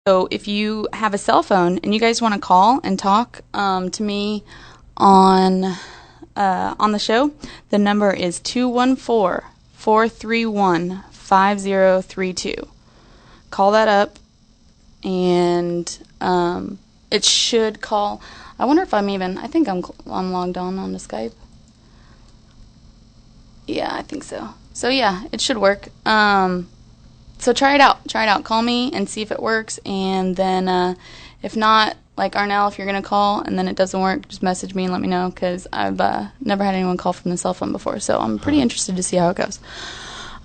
So if you have a cell phone and you guys want to call and talk to me on the show, the number is 214-431-5032. Call that up, and it should call. I wonder if I think I'm logged on to Skype. Yeah, I think so. So yeah, it should work. So try it out. Call me and see if it works. And then if not, like Arnell, if you're going to call and then it doesn't work, just message me and let me know, because I've never had anyone call from the cell phone before. So I'm pretty interested to see how it goes.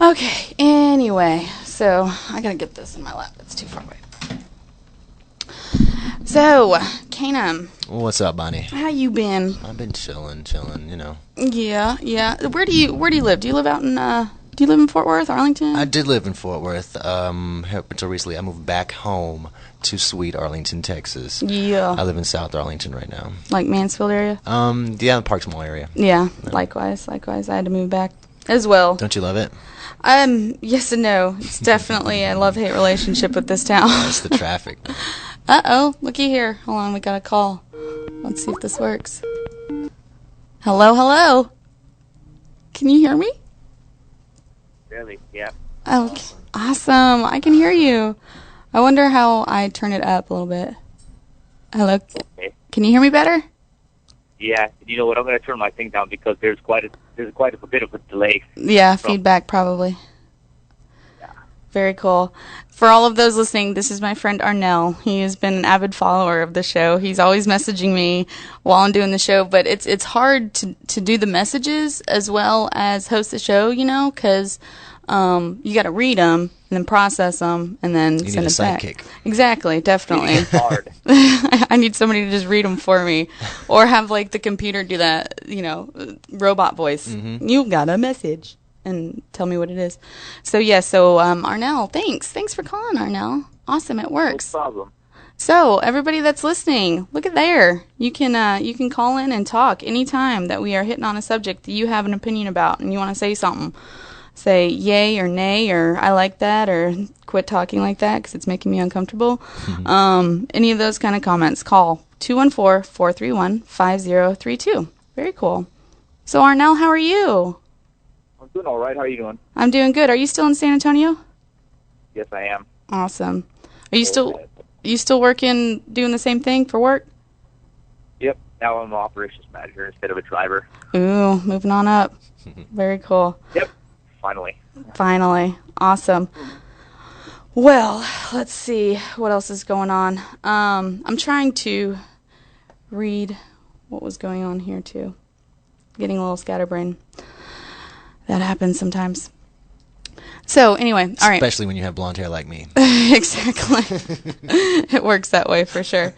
Okay, anyway, so I got to get this in my lap. It's too far away. So, Cainam. What's up, Bonnie? How you been? I've been chilling, you know. Yeah. Where do you live? Do you live out in Fort Worth, Arlington? I did live in Fort Worth up until recently. I moved back home to sweet Arlington, Texas. Yeah. I live in South Arlington right now. Like Mansfield area? Yeah, Parks Mall area. Yeah, likewise. I had to move back as well. Don't you love it? Yes and no. It's definitely a love-hate relationship with this town. That's the traffic. Uh-oh, looky here. Hold on, we got a call. Let's see if this works. Hello? Can you hear me? Really? Yeah. Oh, awesome. I can hear you. I wonder how I turn it up a little bit. Hello? Okay. Can you hear me better? Yeah. You know what? I'm going to turn my thing down because there's quite a bit of a delay. Yeah, feedback probably. Yeah. Very cool. For all of those listening, this is my friend Arnell. He has been an avid follower of the show. He's always messaging me while I'm doing the show, but it's hard to do the messages as well as host the show, because you got to read them and then process them and then you send need it a back. sidekick. Exactly, definitely. It's hard. I need somebody to just read them for me, or have like the computer do that, robot voice. Mm-hmm. You got a message. And tell me what it is. So Arnell, thanks for calling, Arnell. Awesome, it works. No problem. So everybody that's listening, look at there. You can call in and talk anytime that we are hitting on a subject that you have an opinion about and you want to say something. Say yay or nay or I like that or quit talking like that because it's making me uncomfortable. Any of those kind of comments, call 214-431-5032. Very cool. So Arnell, how are you? I'm doing all right. How are you doing? I'm doing good. Are you still in San Antonio? Yes, I am. Awesome. Are you still working, doing the same thing for work? Yep. Now I'm an operations manager instead of a driver. Ooh, moving on up. Very cool. Yep. Finally. Awesome. Well, let's see what else is going on. I'm trying to read what was going on here too. Getting a little scatterbrained. That happens sometimes. So, anyway, all right. Especially when you have blonde hair like me. Exactly. It works that way for sure.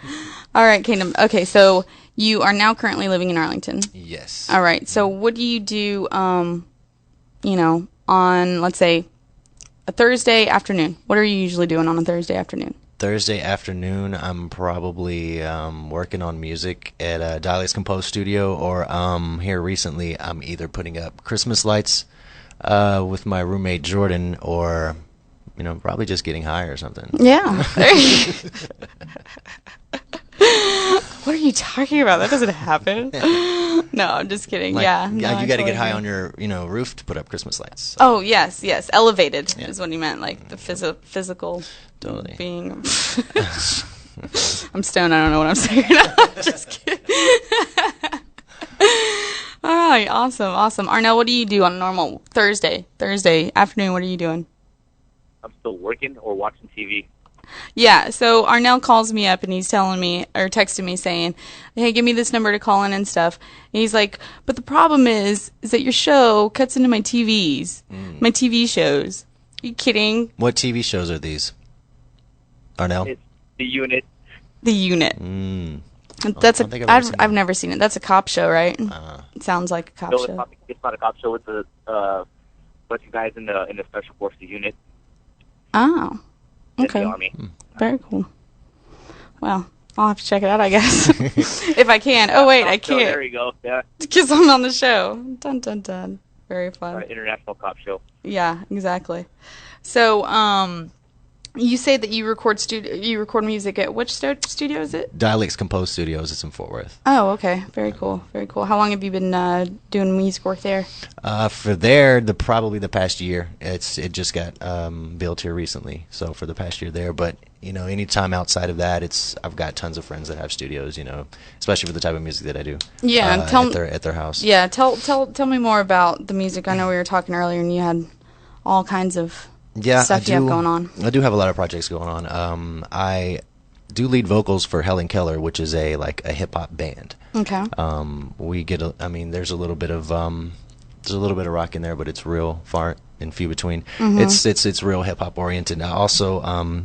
All right, Cainam. Okay, so you are now currently living in Arlington. Yes. All right. So what do you do, on, let's say, a Thursday afternoon? What are you usually doing on a Thursday afternoon? Thursday afternoon, I'm probably working on music at Dialex Compose Studio, or here recently, I'm either putting up Christmas lights with my roommate Jordan, or probably just getting high or something. Yeah. What are you talking about? That doesn't happen. No, I'm just kidding. No, you got to totally get high on your roof to put up Christmas lights. So. Oh yes, elevated is what you meant, like the physical totally. Being. I'm stoned. I don't know what I'm saying. Just kidding. All right, awesome. Arnell, what do you do on a normal Thursday afternoon? What are you doing? I'm still working or watching TV. Yeah, so Arnell calls me up and he's telling me, or texting me saying, hey, give me this number to call in and stuff. And he's like, but the problem is that your show cuts into my TVs, my TV shows. Are you kidding? What TV shows are these? Arnell? It's The Unit. The Unit. That's I've never seen it. That's a cop show, right? It sounds like a cop show. It's not a cop show. It's a bunch of guys in the special force, The Unit. Oh. Okay. The Army. Very cool. Well, I'll have to check it out, I guess. If I can. Oh, wait, I can't. There you go. Yeah. Because I'm on the show. Dun, dun, dun. Very fun. International cop show. Yeah, exactly. So, You say that you record music at which studio is it? Dialex Compose Studios. It's in Fort Worth. Oh, okay. Very cool. Very cool. How long have you been doing music work there? For there, probably the past year. It just got built here recently, so for the past year there. But any time outside of that, I've got tons of friends that have studios. Especially for the type of music that I do. Yeah, at their house. Yeah, tell me more about the music. I know we were talking earlier, and you had all kinds of stuff you have going on. I do have a lot of projects going on. I do lead vocals for Helen Keller, which is a hip hop band. Okay. We get there's a little bit of rock in there, but it's real far and few between. Mm-hmm. It's real hip hop oriented. I also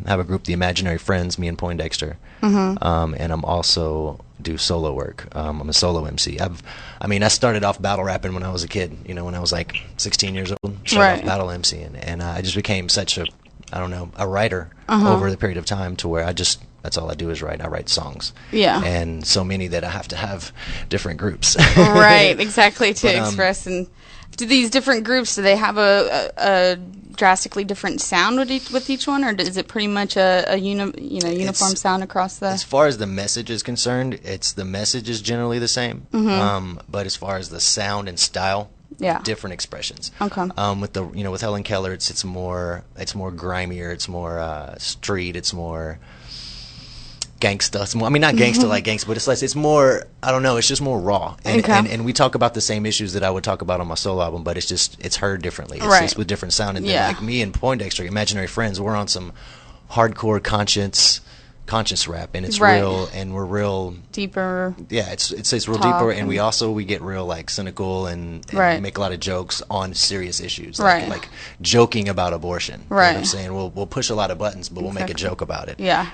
have a group, the Imaginary Friends, me and Poindexter. Mm-hmm. And I'm also do solo work. I'm a solo MC. I started off battle rapping when I was a kid. When I was like 16 years old, started off battle MCing, and I just became such a writer over the period of time to where that's all I do is write. I write songs. Yeah. And so many that I have to have different groups. Right, exactly, to express. And do these different groups, do they have a drastically different sound with each one, or is it pretty much a uniform sound across the... As far as the message is concerned, the message is generally the same. Mm-hmm. But as far as the sound and style, different expressions. Okay. With Helen Keller, it's more grimier, it's more street, it's more gangsta. It's more, not gangsta like gangsta, but it's more, I don't know, it's just more raw. And we talk about the same issues that I would talk about on my solo album, but it's heard differently. It's just with different sound. And then, like me and Poindexter, Imaginary Friends, we're on some hardcore conscious rap, and it's real, and we're real deeper. Yeah, it's real deeper, and we get real like cynical and make a lot of jokes on serious issues, like joking about abortion. Right. You know what I'm saying? We'll push a lot of buttons, but we'll make a joke about it. Yeah.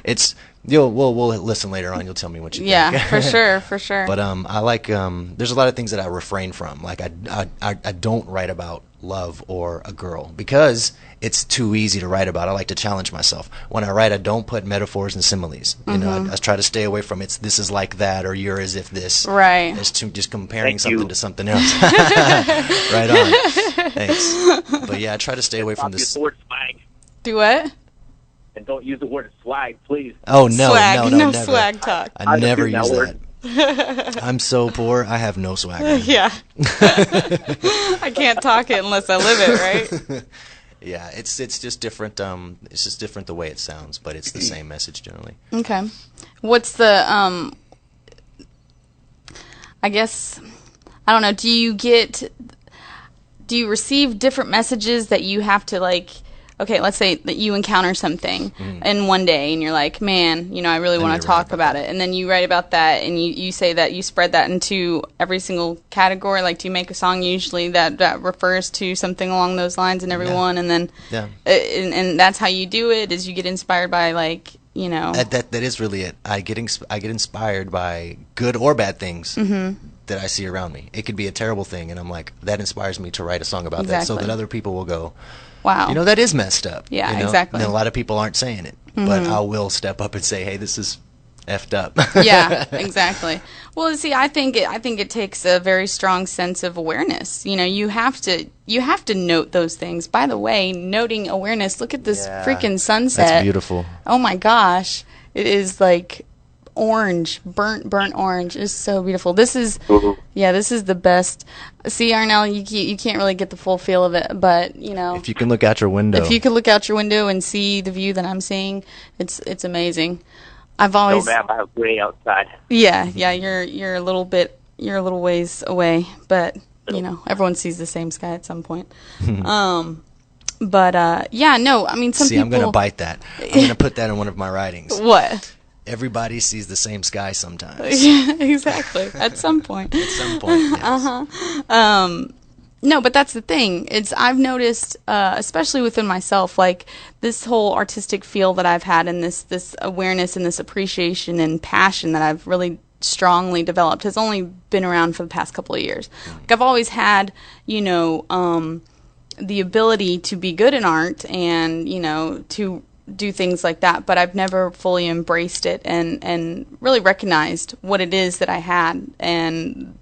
We'll listen later on. You'll tell me what you think. Yeah, for sure. But I like there's a lot of things that I refrain from. Like I don't write about love or a girl because it's too easy to write about. I like to challenge myself. When I write, I don't put metaphors and similes. I try to stay away from this is like that, or you're as if this. Right. It's just comparing something to something else. Right on. Thanks. But yeah, I try to stay away from this. Use the word swag. Do what? And don't use the word swag, please. Oh no, swag. no, No never. swag talk. I never use that. I'm so poor. I have no swag. Yeah. I can't talk it unless I live it, right? Yeah, it's just different. It's just different the way it sounds, but it's the same message generally. Okay. What's the I guess I don't know. Do you receive different messages that you have to like? Okay, let's say that you encounter something in one day and you're like, man, I really want to talk about it. And then you write about that and you say that you spread that into every single category. Like, do you make a song usually that refers to something along those lines in every one? And then, and that's how you do it, is you get inspired by like, That is really it. I get inspired by good or bad things that I see around me. It could be a terrible thing and I'm like, that inspires me to write a song about that so that other people will go, wow, that is messed up. Yeah, exactly. And a lot of people aren't saying it, but I will step up and say, hey, this is effed up. Yeah, exactly. Well, see, I think it takes a very strong sense of awareness. You have to note those things. By the way, noting awareness. Look at this freaking sunset. That's beautiful. Oh my gosh, it is like orange, burnt orange. It's so beautiful. This is the best. See, Arnell, you can't really get the full feel of it, but if you can look out your window, and see the view that I'm seeing, it's amazing. I've always I have gray outside. Yeah, you're a little ways away, but everyone sees the same sky at some point. But some see, people. I'm gonna bite that. I'm gonna put that in one of my writings. What? Everybody sees the same sky sometimes. Yeah, exactly. At some point. At some point, yes. No, but that's the thing. I've noticed, especially within myself, like this whole artistic feel that I've had, and this awareness and this appreciation and passion that I've really strongly developed has only been around for the past couple of years. Like I've always had, the ability to be good in art and, to do things like that, but I've never fully embraced it and really recognized what it is that I had and,